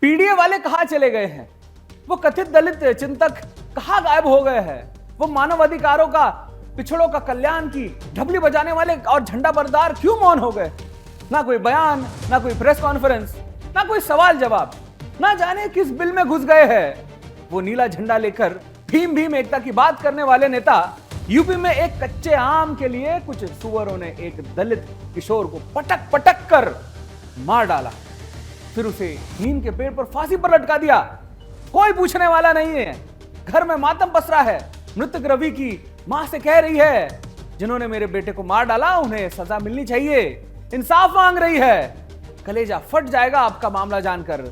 PDA वाले कहां चले गए हैं? वो कथित दलित चिंतक कहां गायब हो गए हैं? वो मानव अधिकारों का, पिछड़ों का कल्याण की ढबली बजाने वाले और झंडा बरदार क्यों मौन हो गए? ना कोई बयान, ना कोई प्रेस कॉन्फ्रेंस, ना कोई सवाल जवाब, ना जाने किस बिल में घुस गए हैं। वो नीला झंडा लेकर भीम भीम एकता की बात करने वाले नेता यूपी में एक कच्चे आम के लिए कुछ सुअरों ने एक दलित किशोर को पटक पटक कर मार डाला, फिर उसे नीम के पेड़ पर फांसी पर लटका दिया। कोई पूछने वाला नहीं है। घर में मातम पसरा है। मृतक रवि की मां से कह रही है, जिन्होंने मेरे बेटे को मार डाला उन्हें सजा मिलनी चाहिए, इंसाफ मांग रही है। कलेजा फट जाएगा आपका मामला जानकर,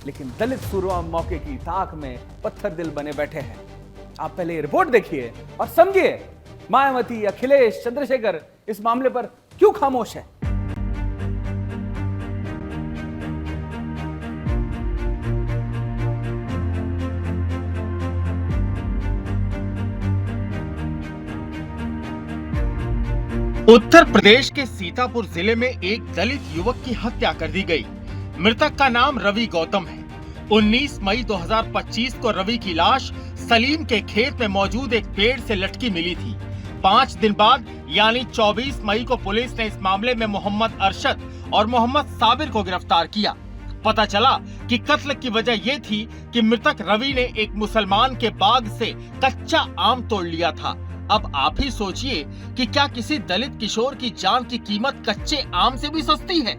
लेकिन दलित सूरवा मौके की ताक में पत्थर दिल बने बैठे हैं। आप पहले रिपोर्ट देखिए और समझिए मायावती, अखिलेश, चंद्रशेखर इस मामले पर क्यों खामोश है। उत्तर प्रदेश के सीतापुर जिले में एक दलित युवक की हत्या कर दी गई। मृतक का नाम रवि गौतम है। 19 मई 2025 को रवि की लाश सलीम के खेत में मौजूद एक पेड़ से लटकी मिली थी। 5 दिन बाद यानी 24 मई को पुलिस ने इस मामले में मोहम्मद अरशद और मोहम्मद साबिर को गिरफ्तार किया। पता चला कि कत्ल की वजह ये थी कि मृतक रवि ने एक मुसलमान के बाग से कच्चा आम तोड़ लिया था। अब आप ही सोचिए कि क्या किसी दलित किशोर की जान की कीमत कच्चे आम से भी सस्ती है?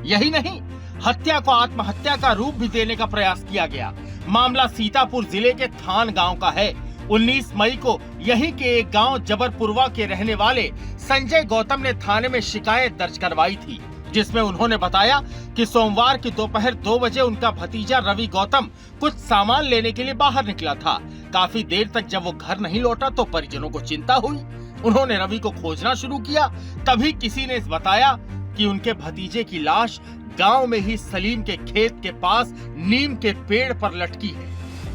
यही नहीं, हत्या को आत्महत्या का रूप भी देने का प्रयास किया गया। मामला सीतापुर जिले के थान गांव का है। 19 मई को यहीं के एक गांव जबरपुरवा के रहने वाले संजय गौतम ने थाने में शिकायत दर्ज करवाई थी, जिसमें उन्होंने बताया कि सोमवार की दोपहर 2 बजे उनका भतीजा रवि गौतम कुछ सामान लेने के लिए बाहर निकला था। काफी देर तक जब वो घर नहीं लौटा तो परिजनों को चिंता हुई। उन्होंने रवि को खोजना शुरू किया। तभी किसी ने बताया कि उनके भतीजे की लाश गांव में ही सलीम के खेत के पास नीम के पेड़ पर लटकी है।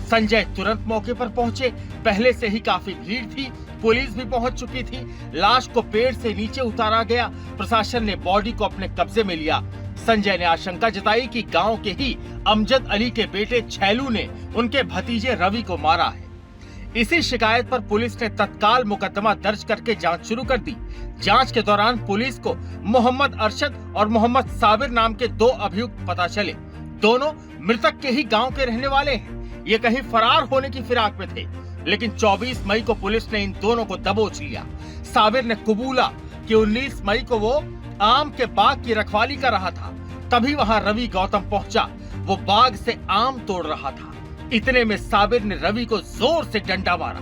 संजय तुरंत मौके पर पहुंचे। पहले से ही काफी भीड़ थी, पुलिस भी पहुंच चुकी थी। लाश को पेड़ से नीचे उतारा गया। प्रशासन ने बॉडी को अपने कब्जे में लिया। संजय ने आशंका जताई कि गांव के ही अमजद अली के बेटे छैलू ने उनके भतीजे रवि को मारा है। इसी शिकायत पर पुलिस ने तत्काल मुकदमा दर्ज करके जांच शुरू कर दी। जांच के दौरान पुलिस को मोहम्मद अरशद और मोहम्मद साबिर नाम के 2 अभियुक्त पता चले। दोनों मृतक के ही गांव के रहने वाले हैं। ये कहीं फरार होने की फिराक में थे, लेकिन 24 मई को पुलिस ने इन दोनों को दबोच लिया। साबिर ने कबूला कि 19 मई को वो आम के बाग की रखवाली कर रहा था। तभी वहां रवि गौतम पहुंचा। वो बाग से आम तोड़ रहा था। इतने में साबिर ने रवि को जोर से डंडा मारा।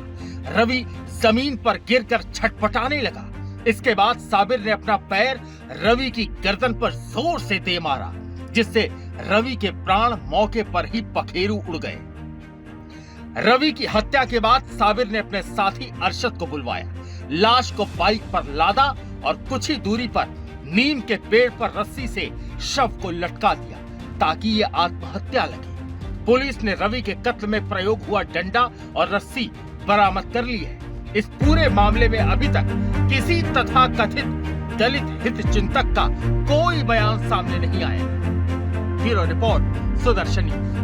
रवि जमीन पर गिरकर छटपटाने लगा। इसके बाद साबिर ने अपना पैर रवि की गर्दन पर जोर से दे मारा, जिससे रवि के प्राण मौके पर ही पखेरु उड़ गए। रवि की हत्या के बाद साबिर ने अपने साथी अरशद को बुलवाया। लाश को बाइक पर लादा और कुछ ही दूरी पर नीम के पेड़ पर रस्सी से शव को लटका दिया ताकि ये आत्महत्या लगे। पुलिस ने रवि के कत्ल में प्रयोग हुआ डंडा और रस्सी बरामद कर ली है। इस पूरे मामले में अभी तक किसी तथाकथित दलित हित चिंतक का कोई बयान सामने नहीं आया। Bureau report, Sudarshan news.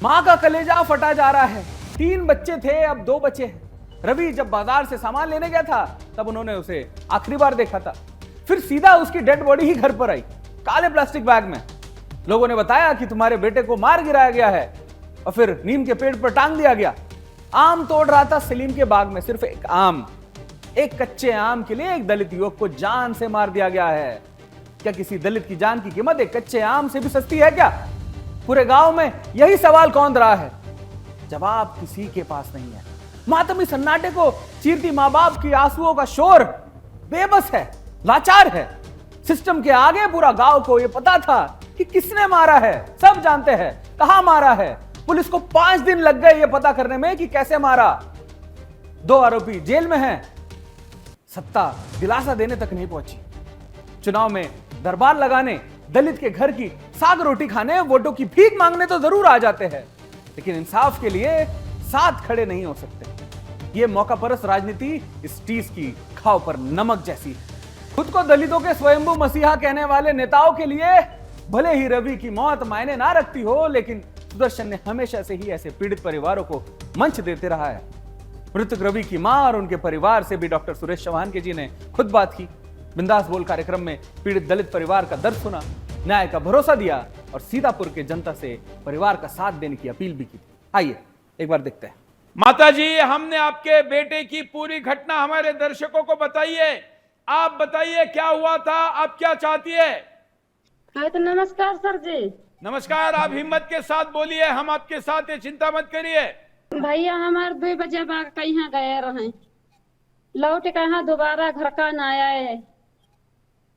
मां का कलेजा फटा जा रहा है। 3 बच्चे थे, अब 2 बचे हैं। रवि जब बाजार से सामान लेने गया था तब उन्होंने उसे आखिरी बार देखा था। फिर सीधा उसकी डेड बॉडी ही घर पर आई, काले प्लास्टिक बैग में। लोगों ने बताया कि तुम्हारे बेटे को मार गिराया गया है और फिर नीम के पेड़ पर टांग दिया गया। आम तोड़ रहा था सलीम के बाग में, सिर्फ एक आम, एक कच्चे आम के लिए एक दलित युवक को जान से मार दिया गया है। क्या किसी दलित की जान की कीमत एक कच्चे आम से भी सस्ती है क्या? पूरे गांव में यही सवाल कौंध रहा है। जवाब किसी के पास नहीं है। मातमी सन्नाटे को चीरती मां बाप की आंसुओं का शोर बेबस है, लाचार है। सिस्टम के आगे पूरा गांव को यह पता था कि किसने मारा है। सब जानते हैं कहां मारा है। पुलिस को 5 दिन लग गए यह पता करने में कि कैसे मारा। 2 आरोपी जेल में हैं। सत्ता दिलासा देने तक नहीं पहुंची। चुनाव में दरबार लगाने, दलित के घर की साग रोटी खाने, वोटों की भीख मांगने तो जरूर आ जाते हैं, लेकिन इंसाफ के लिए साथ खड़े नहीं हो सकते। यह मौका परस्त राजनीति इस टीस की खाव पर नमक जैसी है। खुद को दलितों के स्वयंभू मसीहा कहने वाले नेताओं के लिए भले ही रवि की मौत मायने ना रखती हो, लेकिन सुदर्शन ने हमेशा से ही ऐसे पीड़ित परिवारों को मंच देते रहा है। मृतक रवि की मां और उनके परिवार से भी डॉक्टर सुरेश चौहान के जी ने खुद बात की। बिंदास बोल कार्यक्रम में पीड़ित दलित परिवार का दर्द सुना, न्याय का भरोसा दिया और सीतापुर के जनता से परिवार का साथ देने की अपील भी की। आइए एक बार देखते हैं। माता जी, हमने आपके बेटे की पूरी घटना हमारे दर्शकों को बताइए। आप बताइए क्या हुआ था, आप क्या चाहती है? तो नमस्कार सर जी। नमस्कार, आप हिम्मत के साथ बोलिए, हम आपके साथ हैं, चिंता मत करिए। भैया हमारे 2 बजे कहीं गए रहे, लौट कहाँ दोबारा घर का न आए,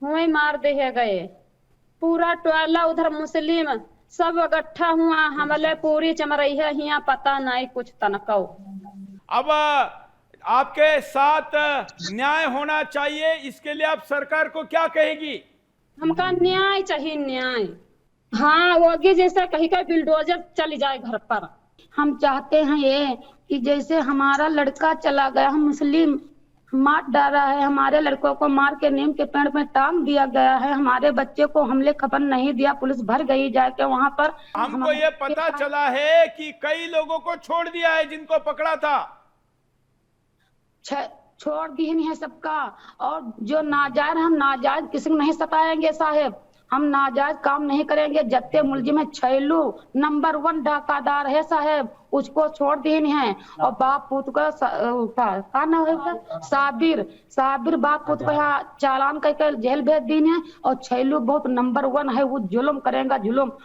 हुए मार दे गए। पूरा टोला उधर मुस्लिम सब इकट्ठा हुआ, हमले पूरी चमरई है, यहाँ पता नहीं कुछ तनको। अब आपके साथ न्याय होना चाहिए, इसके लिए आप सरकार को क्या कहेगी? हमका न्याय चाहिए, न्याय। हाँ, वो जैसे कहीं का बिल्डोजर चली जाए घर पर। हम चाहते हैं ये कि जैसे हमारा लड़का चला गया, हम मुस्लिम मार डाला है, हमारे लड़कों को मार के नीम के पेड़ में टांग दिया गया है, हमारे बच्चे को हमले खबर नहीं दिया, पुलिस भर गई जाके वहाँ पर। हमको ये पता चला है कि कई लोगों को छोड़ दिया है जिनको पकड़ा था। छोड़ दी नहीं है सबका, और जो नाजायज, हम नाजायज किसी को नहीं सताएंगे साहेब, हम नाजायज काम नहीं करेंगे। जत्ते मुलजिम है, छैलू नंबर 1 डाकादार है साहेब, उसको छोड़ दी नहीं है। और बाप पुत को का ना है साबिर बाप पुत को यहाँ चालान करके जेल भेज दी है। और छैलू बहुत नंबर 1 है, वो जुल्म करेगा जुल्म।